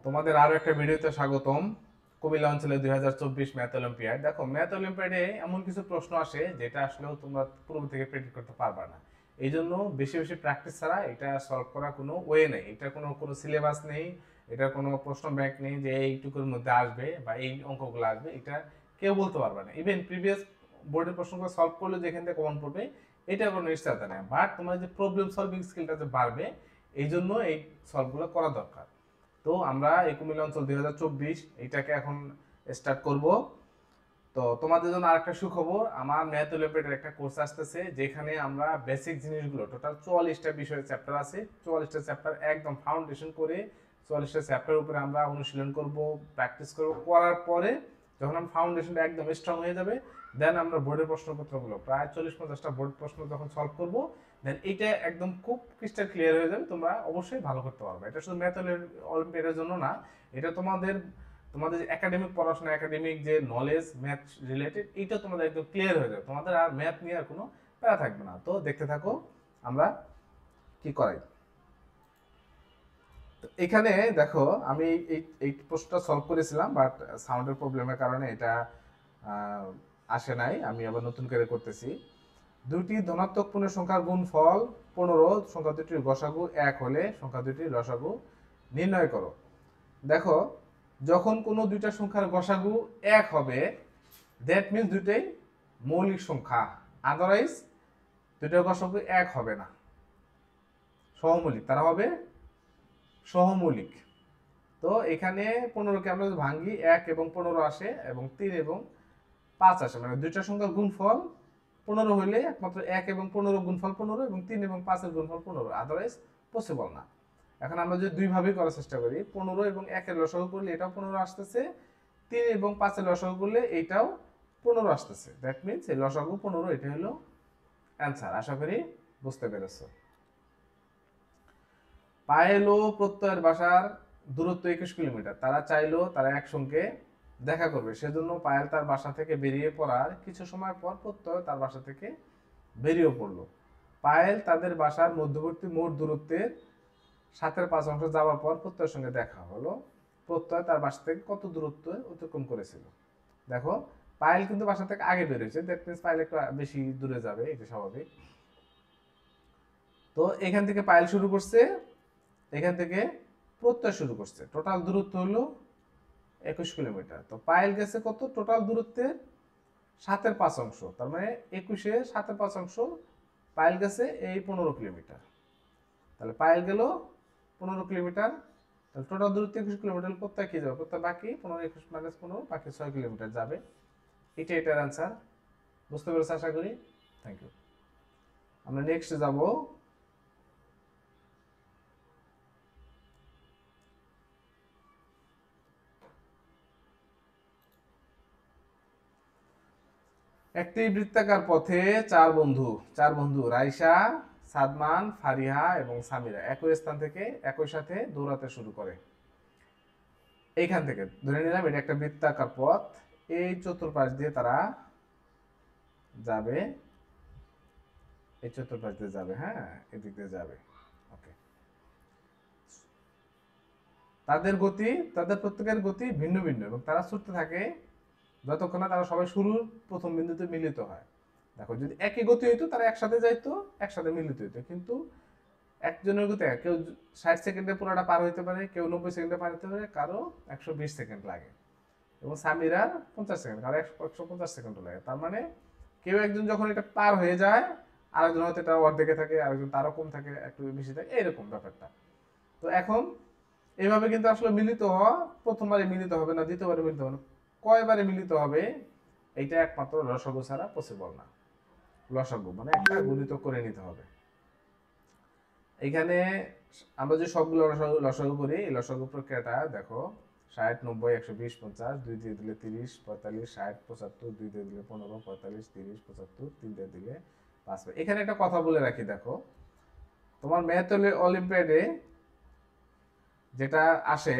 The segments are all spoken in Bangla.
তোমাদের আরো একটা ভিডিওতে স্বাগতম। কুমিল্লা অঞ্চলে 2024 ম্যাথ অলিম্পিয়াড। দেখো, ম্যাথ অলিম্পিয়াডে এমন কিছু প্রশ্ন আসে যেটা আসলেও তোমরা পূর্ব থেকে প্রেডিক্ট করতে পারবে না। এই জন্য বেশি বেশি প্র্যাকটিস ছাড়া এটা সলভ করার কোনো ওয়ে নেই। এটা কোনো কোনো সিলেবাস নেই, এটা কোনো প্রশ্ন ব্যাংক নেই যে এইটুকুর মধ্যে আসবে বা এই অঙ্কগুলো আসবে, এটা কেউ বলতে পারবে না। ইভেন প্রিভিয়াস বোর্ডের প্রশ্নগুলো সলভ করলে যেখান থেকে কমন পড়বে এটা কোনো নিশ্চয়তা নেই। বাট তোমার যে প্রবলেম সলভিং স্কিলটা যে বাড়বে, এই জন্য এই সলভগুলো করা দরকার। তো আমরা এই কুমিল্লা অঞ্চল 2024 এইটাকে এখন স্টার্ট করব। তো তোমাদের জন্য আরেকটা সুখবর, আমার ম্যাথ অলিম্পিয়াডের একটা কোর্স আসতেছে যেখানে আমরা বেসিক জিনিসগুলো টোটাল 44টা বিষয়ের চ্যাপ্টার আছে, 44টা চ্যাপ্টার একদম ফাউন্ডেশন করে 44টা চ্যাপ্টারের উপরে আমরা অনুশীলন করব, প্র্যাকটিস করব। করার পরে যখন আমরা ফাউন্ডেশনটা একদম স্ট্রং হয়ে যাবে, দেন আমরা বোর্ডের প্রশ্নপত্রগুলো প্রায় 40-50টা বোর্ড প্রশ্ন যখন সলভ করব, দেন এটা একদম খুব ক্রিস্টাল ক্লিয়ার হয়ে যাবে। তোমরা অবশ্যই ভালো করতে পারবে। এটা শুধু ম্যাথ অলিম্পিয়াডের জন্য না, এটা তোমাদের তোমাদের যে একাডেমিক পড়াশোনা, একাডেমিক যে নলেজ ম্যাথ রিলেটেড, এইটা তোমাদের একদম ক্লিয়ার হয়ে যাবে। তোমাদের আর ম্যাথ নিয়ে আর কোনো প্যারা থাকবে না। তো দেখতে থাকো আমরা কি করাই। তো এখানে দেখো, আমি এই এই প্রশ্নটা সলভ করেছিলাম, বাট সাউন্ডের প্রবলেমের কারণে এটা আসে নাই। আমি আবার নতুন করে করতেছি। দুটি ধনাত্মক পূর্ণ সংখ্যার গুণফল 15, সংখ্যা দুটির গসাগু 1 হলে সংখ্যা দুটির লসাগু নির্ণয় করো। দেখো, যখন কোনো দুইটা সংখ্যার গসাগু 1 হবে, দ্যাট মিনস দুইটাই মৌলিক সংখ্যা। আদারওয়াইজ দুইটার গসাগু 1 হবে না, সহমৌলিক, তারা হবে সহমৌলিক। তো এখানে 15কে আমরা যদি ভাঙি, 1 এবং 15 আসে এবং 3 এবং 5 আসে, মানে দুইটা সংখ্যার গুণফল 15 হইলে একমাত্র 1 এবং 15 গুণফল 15 এবং 3 এবং 5 এর গুণফল 15, আদারওয়াইজ পসিবল না। এখন আমরা যদি দুই ভাবেই করার চেষ্টা করি, 15 এবং 1 এর লসাগু করলে এটাও 15 আসতেছে, 3 এবং 5 এর লসাগু করলে এইটাও 15 আসতেছে। দ্যাট মিনস এই লসাগু 15, এটা হলো অ্যান্সার। আশা করি বুঝতে পেরেছো। পায়েল ও প্রত্যয়ের বাসার দূরত্ব 21 কিলোমিটার। তারা চাইলো তারা একসঙ্গে দেখা করবে, সেজন্য পায়েল তার বাসা থেকে বেরিয়ে পড়ার কিছু সময় পর প্রত্যয় তার বাসা থেকে বেরিয়ে পড়লো। পায়েল তাদের বাসার মধ্যবর্তী মোট দূরত্বের 7/5 যাওয়ার পর প্রত্যয়ের সঙ্গে দেখা হলো। প্রত্যয় তার বাসা থেকে কত দূরত্ব অতিক্রম করেছিল? দেখো, পায়েল কিন্তু বাসা থেকে আগে বেরিয়েছে, দ্যাট মিনস পায়েল একটু বেশি দূরে যাবে, এটা স্বাভাবিক। তো এখান থেকে পায়েল শুরু করছে, এখান থেকে প্রত্যয় শুরু করছে। টোটাল দূরত্ব হলো 21 কিলোমিটার। তো পায়েল গেছে কত? টোটাল দূরত্বের 7/5, তার মানে 21-এর 7/5 পায়েল গেছে এই 15 কিলোমিটার। তাহলে পায়েল গেল 15 কিলোমিটার। তাহলে টোটাল দূরত্ব 21 কিলোমিটার। প্রত্যয় কি যাবে? প্রত্যয় বাকি 15, 21 - 15, বাকি 6 কিলোমিটার যাবে। এটার অ্যান্সার। বুঝতে পেরেছ আশা করি। Thank you. আমরা নেক্সট যাব। একটি বৃত্তাকার পথে চার বন্ধু রাইসা, সাদমান, ফারিহা এবং সামিরা একই স্থান থেকে একই সাথে দৌড়াতে শুরু করে। এইখান থেকে ধরে নিলাম এটা একটা বৃত্তাকার পথ, এই চতুর্পাশ দিয়ে তারা যাবে, এই চতুর্পাশ দিয়ে যাবে, হ্যাঁ, এদিক দিয়ে যাবে। ওকে। তাদের প্রত্যেকের গতি ভিন্ন ভিন্ন এবং তারা ছুটতে থাকে যতক্ষণ না তারা সবাই শুরুর প্রথম বিন্দুতে মিলিত হয়। দেখো, যদি একই গতি হইতো তারা একসাথে যাইতো, একসাথে মিলিত হইতো, কিন্তু একজনের গতি কেউ 60 সেকেন্ডে পুরোটা পার হইতে পারে, কেউ 90 সেকেন্ডে পার হইতে পারে, কারো 120 সেকেন্ড লাগে, এবং সামিরার 50 সেকেন্ড, কারো 150 সেকেন্ড লাগে। তার মানে কেউ একজন যখন এটা পার হয়ে যায়, আরেকজন হয়তো এটা অর্ধেকে থাকে, আরেকজন তারও কম থাকে, একটু বেশি থাকে, এরকম ব্যাপারটা। তো এখন এইভাবে কিন্তু আসলে মিলিত হওয়া প্রথমবারে মিলিত হবে না, দ্বিতীয়বারে মিলিত হবে না, কয়বারে মিলিত হবে এইটা একমাত্র লসাগু ছাড়া পসিবল না। লসাগু মানে একটা গুণিত করে নিতে হবে। এখানে আমরা যে সবগুলো লসাগু করি, এই লসাগু প্রক্রিয়াটা দেখো, 60, 90, 120, 50, 2 দিয়ে দিলে 30, 45, 60, 75, 2 দিয়ে দিলে 15, 45, 30, 75, 3 দিয়ে দিলে 5। এখানে একটা কথা বলে রাখি, দেখো, তোমার ম্যাথ অলিম্পিয়াডে যেটা আসে,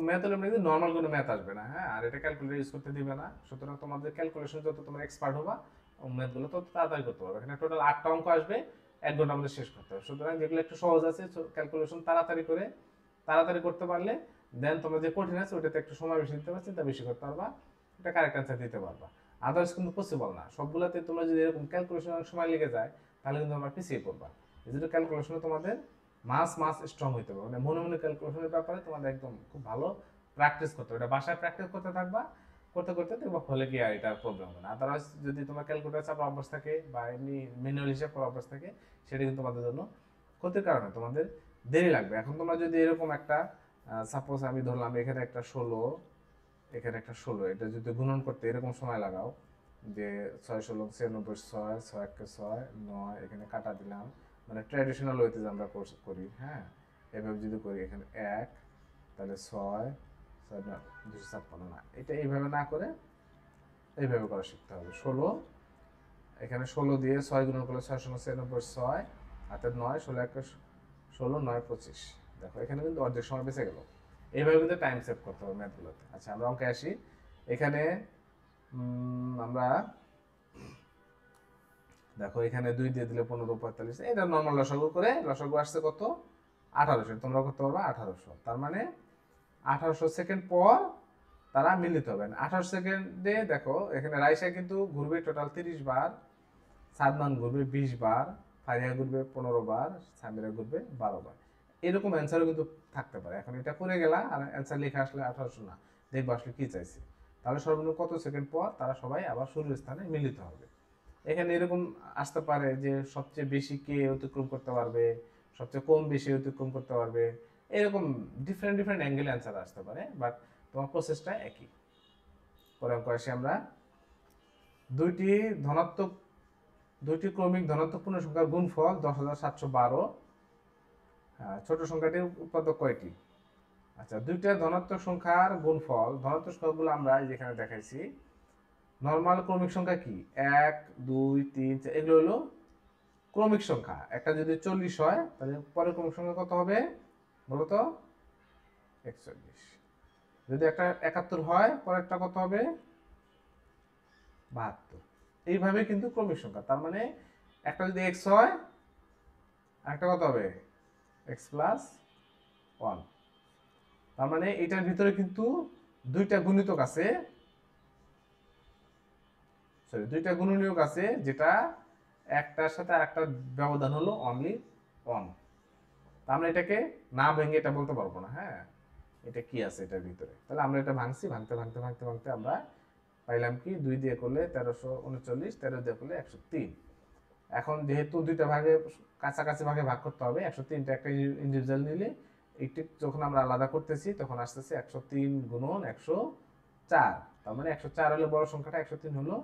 ম্যাথ অলিম্পিয়াডে নর্মাল কোনো ম্যাথ আসবে না, হ্যাঁ, আর এটা ক্যালকুলেটর ইউজ করতে দিবে না। সুতরাং তোমাদের ক্যালকুলেশন যত তোমরা এক্সপার্ট হবা, ম্যাথগুলো তত তাড়াতাড়ি করতে পারবে। এখানে টোটাল 8টা অঙ্ক আসবে, 1 ঘন্টা আমাদের শেষ করতে হবে। সুতরাং যেগুলো একটু সহজ আছে ক্যালকুলেশন তাড়াতাড়ি করতে পারলে দেন তোমরা যে কঠিন আছে ওটাতে একটু সময় বেশি দিতে পারবে, চিন্তা বেশি করতে পারবা, এটা কারেক্ট অ্যান্সার দিতে পারবা। আদার্স কিন্তু পসিবল না। সবগুলাতে তোমরা যদি এরকম ক্যালকুলেশন সময় লেগে যায় তাহলে কিন্তু তোমরা পিছিয়ে পড়বা। এই জন্য ক্যালকুলেশনে তোমাদের মাস স্ট্রং হইতে হবে, মানে মনে মনে ক্যালকুলেশনের ব্যাপারে তোমাদের একদম খুব ভালো প্র্যাকটিস করতে হবে। এটা বাসায় প্র্যাকটিস করতে থাকবা, করতে করতে দেখবা ফলে গিয়ে আর এটার প্রবলেম হবে না। আদারওয়াইজ যদি তোমার ক্যালকুলেটার চাপা অভ্যাস থাকে বা এমনি ম্যানুয়াল হিসাব করা অভ্যাস থাকে, সেটা কিন্তু তোমাদের জন্য ক্ষতির কারণে তোমাদের দেরি লাগবে। এখন তোমরা যদি এরকম একটা সাপোজ আমি ধরলাম এখানে একটা 16, এখানে একটা 16, এটা যদি গুণন করতে এরকম সময় লাগাও যে 6 16 96 6 6 1 6 9, এখানে কাটা দিলাম, মানে ট্র্যাডিশনাল ওয়েতে যে আমরা করি, হ্যাঁ এভাবে যদি করি এখানে 1 তাহলে 6 6 256 না, এটা এইভাবে না করে এইভাবে করা শিখতে হবে। 16, এখানে 16 দিয়ে 6 গুণন করলে 6 96 6 হাতে 9 16 1 16 9 25, দেখো এখানে কিন্তু অর্ধেক সময় বেঁচে গেল। এইভাবে কিন্তু টাইম সেভ করতে হবে ম্যাথগুলোতে। আচ্ছা আমরা অঙ্কে আসি। এখানে আমরা দেখো এখানে 2 দিয়ে দিলে 15 45, এটা নর্মাল লসাগু করে লসাগু আসছে কত 1800, তোমরা করতে পারবা 1800। তার মানে 1800 সেকেন্ড পর তারা মিলিত হবে। 18 সেকেন্ডে দেখো এখানে রাইসা কিন্তু ঘুরবে টোটাল 30 বার, সাদমান ঘুরবে 20 বার, ফারিয়া ঘুরবে 15 বার, সামিরা ঘুরবে 12 বার। এরকম অ্যান্সারও কিন্তু থাকতে পারে। এখন এটা করে গেলা আর অ্যান্সার লেখা আসলে 1800 না, দেখবো আসলে কি চাইছে। তাহলে সর্বনিম্ন কত সেকেন্ড পর তারা সবাই আবার শুরুর স্থানে মিলিত হবে। এখানে এরকম আসতে পারে যে সবচেয়ে বেশি কে অতিক্রম করতে পারবে, সবচেয়ে কম বেশি অতিক্রম করতে পারবে, এরকম ডিফারেন্ট অ্যাঙ্গেলে অ্যান্সার আসতে পারে, বাট তোমার প্রসেসটা একই। পরে অঙ্ক আসি আমরা। দুইটি ক্রমিক ধনাত্মক পূর্ণ সংখ্যার গুণফল 10,712, ছোট সংখ্যাটির উৎপাদক কয়টি? আচ্ছা, দুইটা ধনাত্মক সংখ্যার গুণফল, ধনাত্মক সংখ্যাগুলো আমরা যেখানে দেখাইছি, নর্মাল ক্রমিক সংখ্যা কি 1 2 3 4, এগুলো হলো ক্রমিক সংখ্যা। একটা যদি 40 হয় তাহলে পরের ক্রমিক সংখ্যা কত হবে বলতো? 41। যদি একটা 71 হয় পরেরটা কত হবে? 72। এইভাবে কিন্তু ক্রমিক সংখ্যা। তার মানে একটা যদি x হয় আরেকটা কত হবে? x plus 1। তার মানে এটার ভিতরে কিন্তু দুইটা গুণিতক আছে, সরি দুইটা গুণনীয়ক আছে, যেটা একটার সাথে আরেকটার ব্যবধান হলো অনলি 1। আমরা এটাকে না ভেঙে এটা বলতে পারবো না, হ্যাঁ এটা কি আছে এটার ভিতরে। তাহলে আমরা এটা ভাঙছি, ভাঙতে আমরা পাইলাম কি 2 দিয়ে করলে 1339, 13 দিয়ে করলে 103। এখন যেহেতু দুইটা ভাগে কাছাকাছি ভাগে ভাগ করতে হবে, 103টা একটা ইন্ডিভিজুয়াল নিলে একটি যখন আমরা আলাদা করতেছি তখন আসতেছে 103 গুণন 104। তার মানে 104 হলো বড় সংখ্যাটা, 103 হলো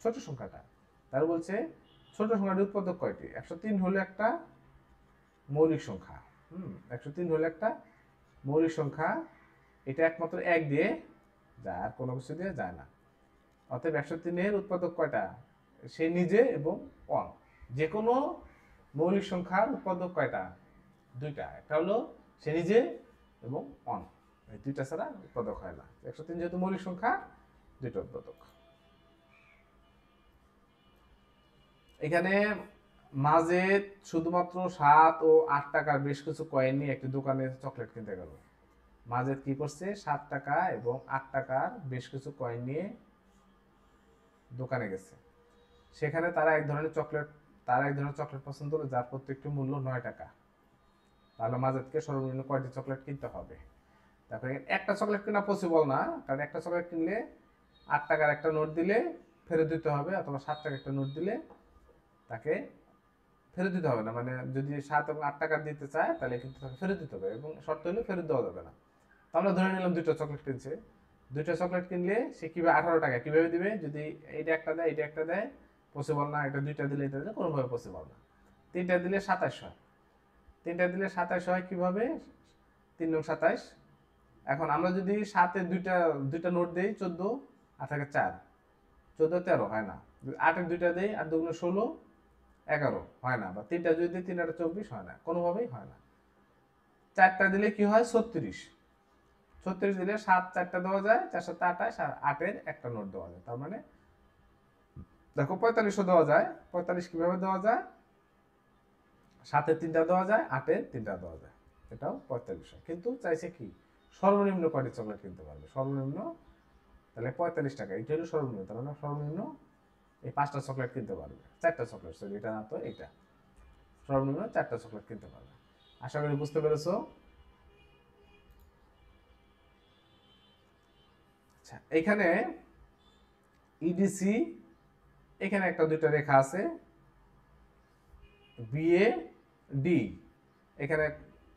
ছোট সংখ্যাটা। তার বলছে ছোট সংখ্যাটির উৎপাদক কয়টি? 103 হলো একটা মৌলিক সংখ্যা। 103 হলো একটা মৌলিক সংখ্যা, এটা একমাত্র 1 দিয়ে যায়, আর কোনো কিছু দিয়ে যায় না। অতএব 103 এর উৎপাদক কয়টা? সে নিজে এবং 1। যে কোনো মৌলিক সংখ্যার উৎপাদক কয়টা? দুইটা, একটা হলো সে নিজে এবং 1, এই দুইটা ছাড়া উৎপাদক হয় না। 103 যেহেতু মৌলিক সংখ্যা, দুইটা উৎপাদক। এখানে মাজেদ শুধুমাত্র 7 ও 8 টাকার বেশ কিছু কয়েন নিয়ে একটি দোকানে চকলেট কিনতে গেল। মাজেদ কি করছে? 7 টাকা এবং 8 টাকার বেশ কিছু কয়েন নিয়ে দোকানে গেছে। সেখানে তারা এক ধরনের চকলেট পছন্দ হলো যার প্রত্যেকটি মূল্য 9 টাকা। তাহলে মাজেদকে সর্বনিম্ন কয়টি চকলেট কিনতে হবে? দেখো একটা চকলেট কেনা পসিবল না, কারণ একটা চকলেট কিনলে 8 টাকার একটা নোট দিলে ফেরত দিতে হবে, অথবা 7 টাকার একটা নোট দিলে তাকে ফেরত দিতে হবে না। মানে যদি 7 এবং 8 টাকা দিতে চায় তাহলে কিন্তু তাকে ফেরত দিতে হবে, এবং শর্ত হলে ফেরত দেওয়া যাবে না। তো আমরা ধরে নিলাম দুইটা চকলেট কিনছে, দুইটা চকলেট কিনলে সে কিভাবে 18 টাকা কিভাবে দিবে? যদি এইটা একটা দেয় এটা একটা দেয়, পসিবল না। এটা দুইটা দিলে এটা দিলে কোনোভাবে পসিবল না। তিনটা দিলে 27 হয়, তিনটা দিলে 27 হয় কিভাবে? 3 নং 27। এখন আমরা যদি 7 দুইটা নোট দেই 14, 8 থেকে 4, 14 13 হয় না। 8 এর দুইটা দেই, 8 দুগুণে 16 11 হয় না। বা তিনটা যদি দিই 3 8 24 হয় না, কোনোভাবেই হয় না। 4টা দিলে কি হয়? 36। 36 দিলে 7 4টা দেওয়া যায়, 4 7 28, আর 8 এর একটা নোট দেওয়া যায়। তার মানে দেখো 45ও দেওয়া যায়। 45 কিভাবে দেওয়া যায়? 7-এর 3টা দেওয়া যায়, 8-এর 3টা দেওয়া যায়, এটাও 45 হয়। কিন্তু চাইছে কি সর্বনিম্ন কয়টি চকলেট কিনতে পারবে, সর্বনিম্ন, তাহলে 45 টাকা, এটা হলো সর্বনিম্ন, তার মানে সর্বনিম্ন এই 5টা চকলেট কিনতে পারবে, 4টা চকলেট, সরি এটা না তো এটা, সর্বনিম্ন 4টা চকলেট কিনতে পারবে। আশা করি বুঝতে পেরেছো। আচ্ছা, এখানে ইডিসি, এখানে একটা দুইটা রেখা আছে, বিএ ডি, এখানে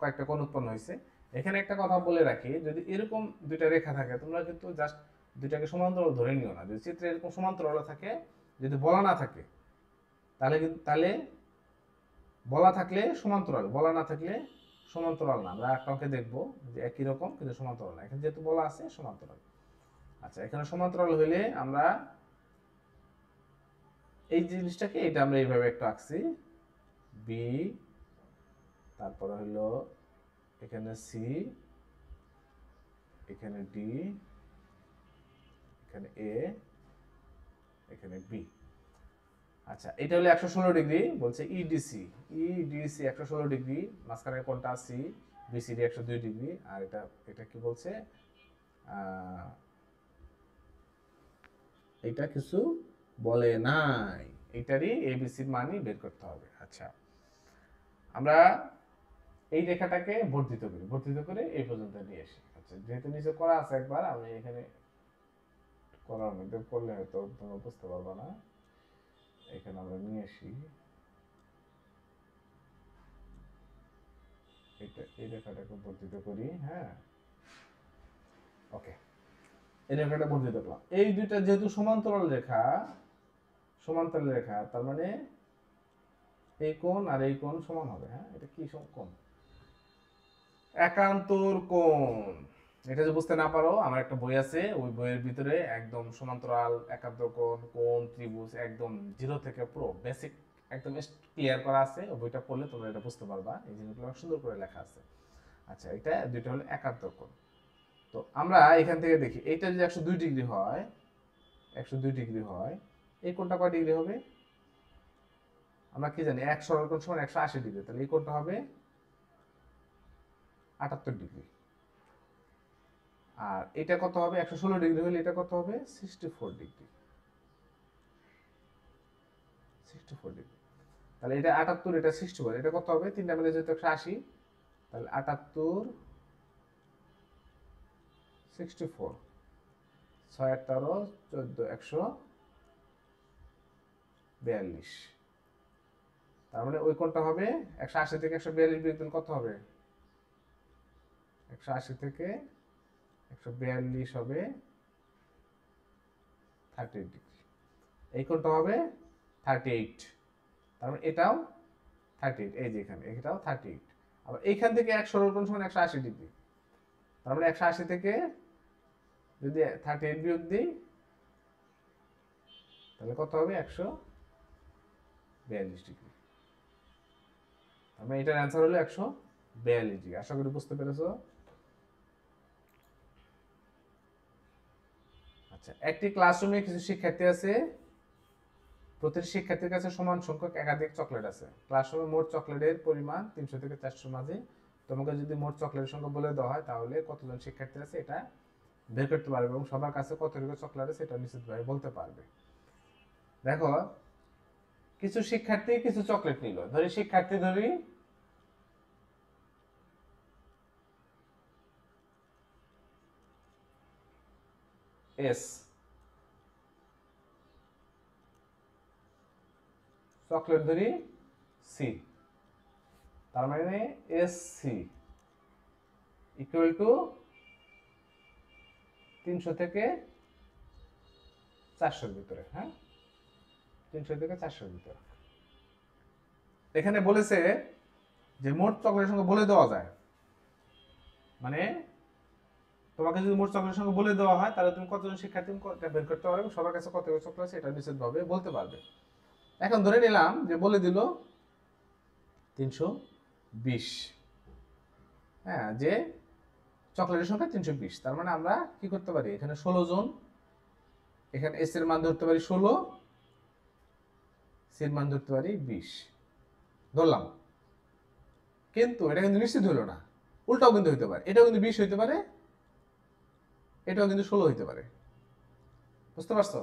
কয়েকটা কোণ উৎপন্ন হয়েছে। এখানে একটা কথা বলে রাখি, যদি এরকম দুইটা রেখা থাকে তোমরা কিন্তু জাস্ট দুইটাকে সমান্তরাল ধরে নিও না। যদি চিত্রে এরকম সমান্তরাল থাকে, যদি বলা না থাকে তাহলে বলা থাকলে সমান্তরাল, বলা না থাকলে সমান্তরাল না। আমরা একটা অঙ্কে দেখবো যে একই রকম কিন্তু সমান্তরাল না, এখানে যেহেতু বলা আছে সমান্তরাল। আচ্ছা, এখানে সমান্তরাল হইলে আমরা এই জিনিসটাকে, এটা আমরা এইভাবে একটু আঁকছি, বি, তারপরে হলো এখানে সি, এখানে ডি, এখানে এ, এখানে বি। আচ্ছা, এটা হলো 116 ডিগ্রি, বলছে ইডিসি, ইডিসি 116 ডিগ্রি, মাঝখানে কোণটা সি, বিসিডি 102 ডিগ্রি, আর এটা এটা কি বলছে, এটা কিছু বলে নাই, এটারই এবিসির মানই বের করতে হবে। আচ্ছা, আমরা এই রেখাটাকে বর্ধিত করি, বর্ধিত করে এই পর্যন্ত নিয়ে আসি। আচ্ছা, যেহেতু নিচে করা আছে একবার, আমি এখানে করার মধ্যে করলে হয়তো তোমরা বুঝতে পারবা না, এখানে আমরা নিয়ে আসি, এটা এই রেখাটাকে বর্ধিত করি। হ্যাঁ, ওকে, এই রেখাটা বর্ধিত করলাম। এই দুইটা যেহেতু সমান্তরাল রেখা, সমান্তরাল রেখা, তার মানে এই কোণ আর এই কোণ সমান হবে। হ্যাঁ, এটা কি কোণ, একান্তর কোণ। এটা যে বুঝতে না পারো, আমার একটা বই আছে, ওই বইয়ের ভিতরে একদম সমান্তরাল, একান্তর কোণ, কোণ, ত্রিভুজ, একদম জিরো থেকে পুরো বেসিক একদম ক্লিয়ার করা আছে। ওই বইটা পড়লে তোমরা এটা বুঝতে পারবা, এই জিনিসগুলো সুন্দর করে লেখা আছে। আচ্ছা, এটা দুইটা হলো একান্তর কোণ। তো আমরা এখান থেকে দেখি, এইটা যদি 102 ডিগ্রি হয়, 102 ডিগ্রি হয়, এই কোণটা কয় ডিগ্রি হবে আমরা কি জানি, এক সরল কোণ সমান 180 ডিগ্রি, তাহলে এই কোণটা হবে 78 ডিগ্রি। আর এটা কত হবে, 116 ডিগ্রি হলে এটা কত হবে, 64 ডিগ্রি, 64 ডিগ্রি। তাহলে এটা 78, এটা 64, এটা কত হবে, তিনটা মিলে যেহেতু 180, তাহলে 78, 64, 6 আর 13, 14, 142। তার মানে ওই কোণটা হবে 180 থেকে 142 বিয়োগ দিলে কত হবে, 180 থেকে 142 হবে 38 ডিগ্রি। এই কোণটা হবে 38, তার মানে এটাও 38, এই যে এখানে এটাও 38। আবার এইখান থেকে এক সরল কোণ সমান 180 ডিগ্রি, তার মানে 180 থেকে যদি 38 বিয়োগ দিই তাহলে কত হবে, 142 ডিগ্রি। তার মানে এটার অ্যান্সার হলো 142 ডিগ্রি। আশা করি বুঝতে পেরেছো। আচ্ছা, একটি ক্লাসরুমে কিছু শিক্ষার্থী আছে, প্রতিটি শিক্ষার্থীর কাছে সমান সংখ্যক একাধিক চকলেট আছে। ক্লাসরুমে মোট চকলেটের পরিমাণ 300 থেকে 400 মাঝে। তোমাকে যদি মোট চকলেটের সংখ্যা বলে দেওয়া হয়, তাহলে কতজন শিক্ষার্থী আছে এটা বের করতে পারবে, এবং সবার কাছে কতটুকু চকলেট আছে এটা নিশ্চিতভাবে বলতে পারবে। দেখো, কিছু শিক্ষার্থী কিছু চকলেট নিল, ধরি শিক্ষার্থী ধরি এস, চকলেট ধরি সি, তার মানে এস সি ইকুয়াল টু 300 থেকে 400 ভিতরে। হ্যাঁ, 300 থেকে 400 ভিতরে। এখানে বলেছে যে মোট চকলেটের সংখ্যা বলে দেওয়া যায়, মানে তোমাকে যদি মোট চকলেটের সংখ্যা বলে দেওয়া হয়, তাহলে তুমি কতজন শিক্ষার্থী বের করতে পারবে, সবার কাছে কত চকলেট আছে এটা নিশ্চিতভাবে বলতে পারবে। এখন ধরে নিলাম যে বলে দিল 320, হ্যাঁ, যে চকলেটের সংখ্যা 320, তার মানে আমরা কি করতে পারি, এখানে 16 জন, এখানে এস এর মান ধরতে পারি 16, সি এর মান ধরতে পারি 20, ধরলাম। কিন্তু এটা কিন্তু নিশ্চিত হলো না, উল্টাও কিন্তু হইতে পারে, এটাও কিন্তু 20 হইতে পারে, এটাও কিন্তু 16 হইতে পারে। বুঝতে পারছো?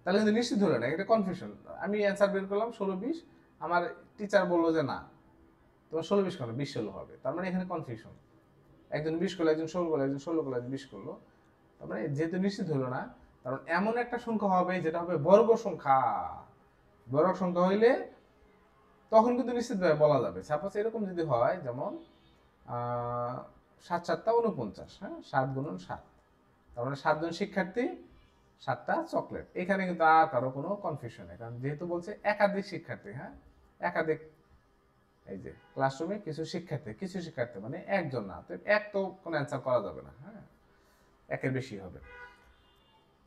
তাহলে কিন্তু নিশ্চিত হলো না, এটা কনফিউশন। আমি অ্যান্সার বের করলাম 16-20, আমার টিচার বললো যে না তোমার 16-20 কেন 20-16 হবে, তার মানে এখানে কনফিউশন। একজন 20 করলো, একজন 16 করলো, একজন 16 করলো, একজন 20 করলো, তার মানে যেহেতু নিশ্চিত হলো না, কারণ এমন একটা সংখ্যা হবে যেটা হবে বর্গ সংখ্যা। বর্গ সংখ্যা হইলে তখন কিন্তু নিশ্চিতভাবে বলা যাবে। সাপোজ এরকম যদি হয়, যেমন 7-7 49, হ্যাঁ, 7 × 7, তার মানে 7 জন শিক্ষার্থী, 7টা চকলেট। এখানে কিন্তু আর কারো কোনো কনফিউশন নেই, কারণ যেহেতু বলছে একাধিক শিক্ষার্থী, হ্যাঁ, একাধিক, এই যে ক্লাসরুমে কিছু শিক্ষার্থী মানে একজন না, তো এক তো কোনো অ্যান্সার করা যাবে না, হ্যাঁ, একের বেশি হবে।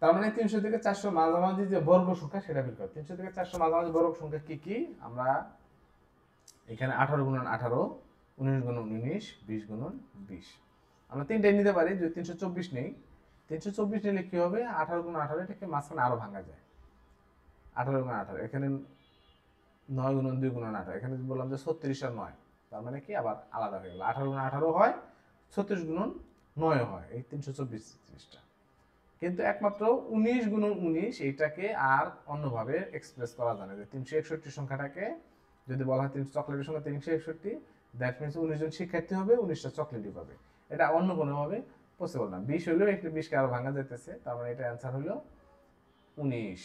তার মানে 300 থেকে 400 মাঝামাঝি যে বর্গ সংখ্যা সেটা বের করো। 300 থেকে 400 মাঝামাঝি বর্গ সংখ্যা কি কি? আমরা এখানে 18 × 18, 19 × 19, 20 × 20, আমরা তিনটাই নিতে পারি। যদি 324 নেই, 324 নিলে কি হবে, 18 × 18, এটাকে মাঝখানে আরো ভাঙা যায়। 18 × 18, এখানে 9 × 2 × 18, এখানে বললাম যে 36 আর 9, তার মানে কি আবার আলাদা হয়ে গেল। 18 × 18 হয়, 36 × 9 হয়, এই 324 জিনিসটা। কিন্তু একমাত্র 19 × 19 এইটাকে আর অন্যভাবে এক্সপ্রেস করা যায় না। যে 361 সংখ্যাটাকে যদি বলা হয় চকলেটের সংখ্যা 361, দ্যাট মিনস 19 জন শিক্ষার্থী হবে, 19টা চকলেটই পাবে। এটা অন্য কোনোভাবে পসিবল না। 20 হইলেও একটু 20কে আরো ভাঙা যেতেছে, তার মানে এটা অ্যান্সার হলো 19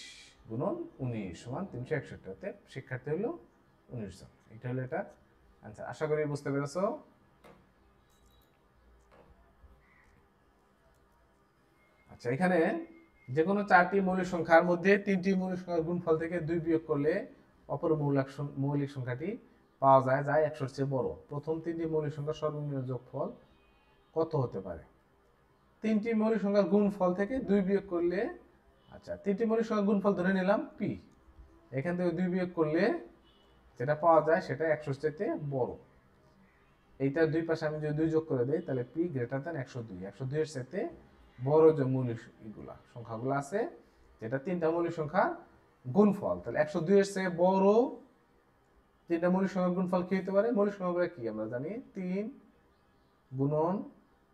× 19 = 361, অর্থাৎ শিক্ষার্থী হলো 19 জন। এটা হলো এটা অ্যান্সার। আশা করি বুঝতে পেরেছো। আচ্ছা, এখানে যে কোনো 4টি মৌলিক সংখ্যার মধ্যে 3টি মৌলিক সংখ্যার গুণফল থেকে 2 বিয়োগ করলে অপর মৌলিক সংখ্যাটি পাওয়া যায় যা 100-র চেয়ে বড়। প্রথম 3টি মৌলিক সংখ্যার সর্বনিম্ন যোগফল কত হতে পারে? 3টি মৌলিক সংখ্যার গুণফল থেকে 2 বিয়োগ করলে, আচ্ছা 3টি মৌলিক সংখ্যার গুণফল ধরে নিলাম পি, এখান থেকে 2 বিয়োগ করলে যেটা পাওয়া যায় সেটা 100-র চেয়ে বড়। এইটার দুই পাশে আমি যদি 2 যোগ করে দেই, তাহলে পি গ্রেটার দ্যান 102, 102 এর সাথে বড় যে মৌলিক সংখ্যাগুলো আছে, যেটা 3টা মৌলিক সংখ্যার গুণফল, তাহলে 102 এর চেয়ে বড় 3টা মৌলিক সংখ্যার গুণফল কি হতে পারে? মৌলিক সংখ্যাগুলো কি আমরা জানি, 3 গুণন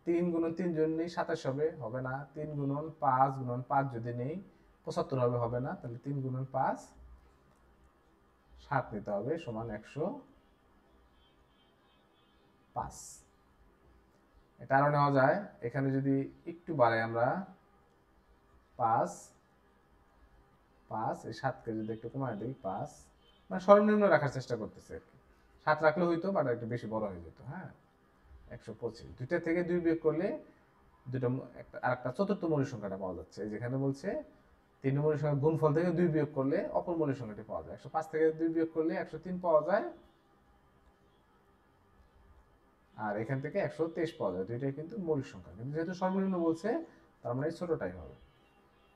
3 গুণন 3 যদি নেই 27 হবে না। 3 গুণন 5 গুণন 5 যদি নেই 75 হবে না। তাহলে 3 গুণন 5 7 নিতে হবে, সমান 105। এটা আরো নেওয়া যায়, এখানে যদি একটু বাড়াই আমরা 5 এই 7কে যদি একটু কমায় দিই 5, মানে সর্বনিম্ন রাখার চেষ্টা করতেছে আর কি। 7 রাখলে হইতো, বাট একটু বেশি বড় হয়ে যেত, হ্যাঁ, 125। দুইটা থেকে 2 বিয়োগ করলে দুটো আরেকটা চতুর্থ মৌলিক সংখ্যাটা পাওয়া যাচ্ছে। যেখানে বলছে 3 মৌলিক সংখ্যার গুণফল থেকে 2 বিয়োগ করলে অপর মৌলিক সংখ্যাটি পাওয়া যায়। 105 থেকে 2 বিয়োগ করলে 103 পাওয়া যায়, আর এখান থেকে 123 পাওয়া যায়। দুইটাই কিন্তু মৌলিক সংখ্যা, কিন্তু যেহেতু সর্বনিম্ন বলছে তার মানে ছোটটাই হবে।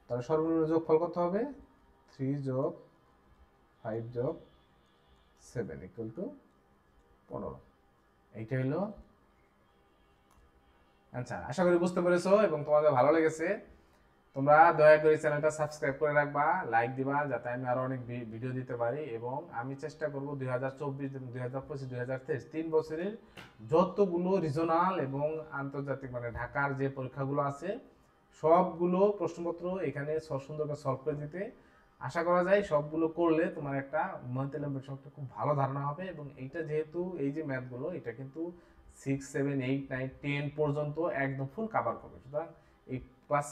তাহলে সর্বনিম্ন যোগফল কত হবে? 3 + 5 + 7 = 15। এইটা হলো আচ্ছা। আশা করি বুঝতে পেরেছো এবং তোমাদের ভালো লেগেছে। তোমরা দয়া করে চ্যানেলটা সাবস্ক্রাইব করে রাখবা, লাইক দিবা, যাতে আমি আরো অনেক ভিডিও দিতে পারি। এবং আমি চেষ্টা করব 2024, 2025, 2023 3 বছরের যতগুলো রিজনাল এবং আন্তর্জাতিক মানে ঢাকার যে পরীক্ষাগুলো আছে সবগুলো প্রশ্নপত্র এখানে সুন্দর করে সলভ করে দিতে। আশা করা যায় সবগুলো করলে তোমার একটা মনিটারি সম্পর্কে খুব ভালো ধারণা হবে। এবং এইটা যেহেতু এই যে ম্যাথগুলো এটা কিন্তু 6, 7, 8, 9, 10 পর্যন্ত একদম ফুল কভার করবে। সুতরাং এই ক্লাস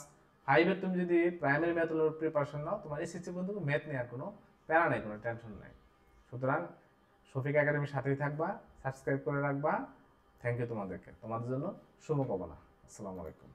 5 তুমি যদি প্রাইমারি ম্যাথগুলোর প্রিপারেশন নাও, তোমার এসএসসি পর্যন্ত ম্যাথ নেওয়ার কোনো প্যারা নাই, কোনো টেনশন নাই। সুতরাং শফিক একাডেমির সাথেই থাকবা, সাবস্ক্রাইব করে রাখবা। থ্যাংক ইউ তোমাদের জন্য শুভকামনা। আসসালামু আলাইকুম।